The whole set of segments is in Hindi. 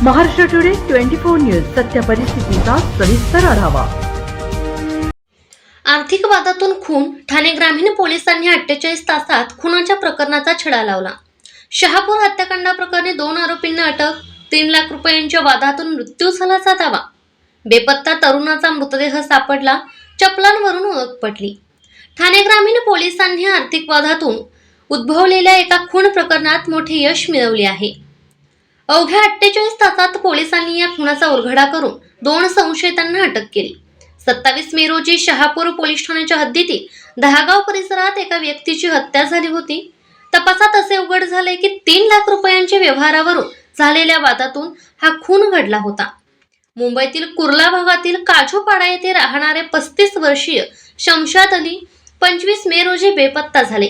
महाराष्ट्र टुडे 24 न्यूज सत्य परिस्थितीचा सविस्तर आढावा। आर्थिक वादातून खून, ठाणे ग्रामीण पोलिसांनी 48 तासात खुनाच्या प्रकरणाचा छडा लावला। शहापूर हत्याकांडाप्रकरणी 2 आरोपींना अटक, 3 लाख रुपयांच्या वादातून मृत्यू झाल्याचा दावा। बेपत्ता तरुणाचा मृतदेह सापडला, चपलांवरून ओळख पटली। ठाणे ग्रामीण पोलिसांनी आर्थिक वादातून उद्भवलेल्या एका खून प्रकरणात मोठे यश मिळवले आहे। अवघ्या 48 तासात पोलिसांनी या खुनाचा उलगडा करून 2 संशयितांना अटक केली। 27 मे रोजी शहापूर पोलीस ठाण्याच्या हद्दीतील दहागाव परिसरात एका व्यक्तीची हत्या झाली होती। तपासात असे उघड झाले की 3 लाख रुपयांच्या व्यवहारावरून झालेल्या वादातून हा खून घडला होता। मुंबईतील कुर्ला भागातील काजूपाडा येथे राहणारे 35 वर्षीय शमशाद अली 25 मे रोजी बेपत्ता झाले।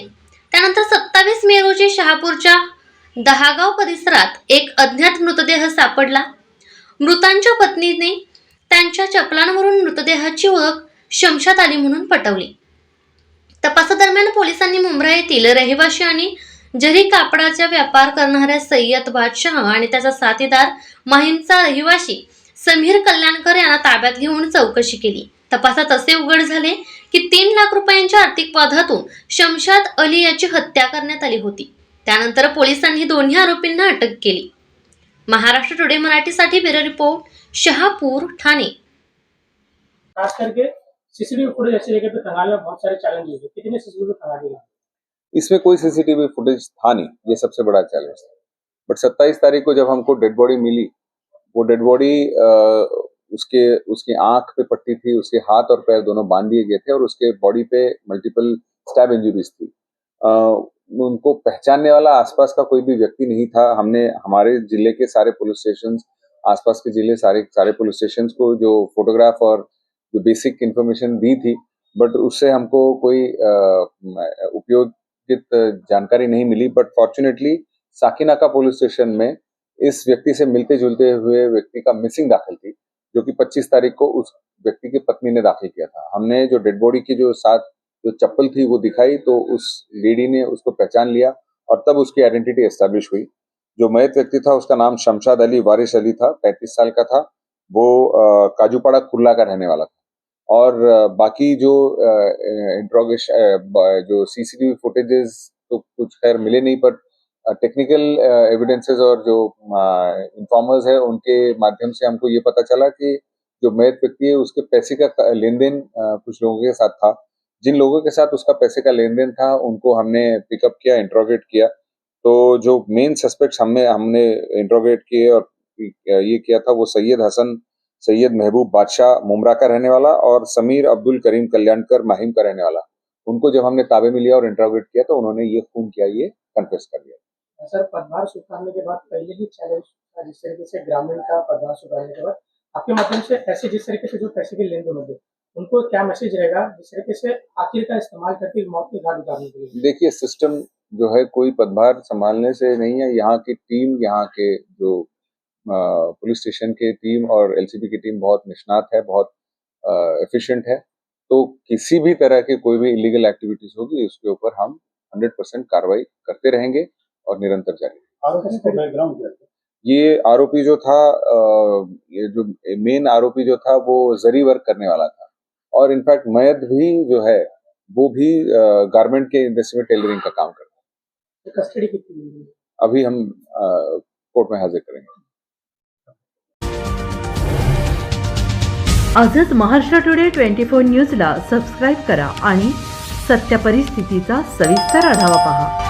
त्यानंतर 27 मे रोजी शहापूरच्या दहागाव परिसरात एक अज्ञात मृतदेह सापडला। मृतांच्या पत्नीने त्यांच्या चपलांवरून मृतदेहाची ओळख शमशाद अली म्हणून पटवली। तपासादरम्यान पोलिसांनी मुंब्रा येथील रहिवासी आणि जरी कापडाचा व्यापार करणाऱ्या सय्यद बादशाह आणि त्याचा साथीदार माहीमचा रहिवासी समीर कल्याणकर यांना ताब्यात घेऊन चौकशी केली। तपासात असे उघड झाले की 3 लाख रुपयांच्या आर्थिक वादातून शमशाद अली याची हत्या करण्यात आली होती। त्यानंतर पोलिसांनी दोन्ही आरोपींना अटक केली। महाराष्ट्र टुडे मराठीसाठी ब्युरो रिपोर्ट, शहापूर, ठाणे। खास करके सीसीटीवी फुटेज ऐसी जगह पे खंगालने में बहुत सारे चैलेंजेस है। कितने सीसीटीवी खंगाल दिए? इसमें कोई सीसीटीवी फुटेज था नहीं, ये सबसे बड़ा चैलेंज था। बट 27 तारीख को जब हमको डेड बॉडी मिली, वो डेड बॉडी उसकी आंख पे पट्टी थी, उसके हाथ और पैर दोनों बांध दिए गए थे और उसके बॉडी पे मल्टीपल स्टैब इंजरीज थी। उनको पहचानने वाला आसपास का कोई भी व्यक्ति नहीं था। हमने हमारे जिले के सारे पुलिस स्टेशन, आसपास के जिले सारे पुलिस स्टेशन को जो फोटोग्राफ और जो बेसिक इंफॉर्मेशन दी थी, बट उससे हमको कोई उपयोगित जानकारी नहीं मिली। But fortunately Sakinaka police station में इस व्यक्ति से मिलते जुलते हुए व्यक्ति का मिसिंग दाखिल थी, जो कि 25 तारीख को उस व्यक्ति की पत्नी ने दाखिल किया था। हमने जो डेड बॉडी की जो चप्पल थी वो दिखाई, तो उस लेडी ने उसको पहचान लिया और तब उसकी आइडेंटिटी एस्टैब्लिश हुई। जो मयत व्यक्ति था उसका नाम शमशाद अली वारिस अली था, 35 साल का था। वो काजूपाड़ा कुर्ला का रहने वाला था। और बाकी जो जो सीसीटीवी फुटेजेस तो कुछ खैर मिले नहीं, पर टेक्निकल एविडेंसेस और जो इन्फॉर्मर्स है उनके माध्यम से हमको ये पता चला कि जो मयत व्यक्ति है उसके पैसे का लेन देन कुछ लोगों के साथ था। जिन लोगों के साथ उसका पैसे का लेन देन था उनको हमने पिकअप किया, इंट्रोगेट किया। तो जो मेन सस्पेक्ट्स हमने इंट्रोगेट किए और ये किया था, वो सैयद हसन, सैयद महबूब बादशाह मुंब्रा का रहने वाला और समीर अब्दुल करीम कल्याणकर माहिम का रहने वाला। उनको जब हमने ताबे में लिया और इंट्रोगेट किया तो उन्होंने ये खून किया, ये कन्फेस कर दिया। सर, पदभार स्वीकारने के बाद पहले ही चैलेंज था, जिस तरीके से ग्रामीण का पदभार स्वीकारने के बाद आपके माध्यम से ऐसे जिस तरीके से जो पैसे के लेन देन होते, उनको क्या मैसेज रहेगा जिस तरीके से आखिर का इस्तेमाल करके मौत की घाट उतारने के लिए? देखिए, सिस्टम जो है कोई पदभार संभालने से नहीं है। यहाँ की टीम, यहाँ के जो पुलिस स्टेशन की टीम और एलसीबी की टीम बहुत निष्णात है, बहुत एफिशिएंट है। तो किसी भी तरह की कोई भी इलीगल एक्टिविटीज होगी उसके ऊपर हम 100% कार्रवाई करते रहेंगे और निरंतर जारी। ये आरोपी जो था, ये जो मेन आरोपी जो था वो जरी वर्क करने वाला था और इनफैक्ट मयत भी जो है वो भी गारमेंट के इंडस्ट्री में टेलरिंग का काम करता है। कस्टडी कितनी? अभी हम कोर्ट में हाजिर करेंगे। आजच महाराष्ट्र टुडे 24 न्यूजला सबस्क्राईब करा आणि सत्य परिस्थितीचा सविस्तर आढावा पहा।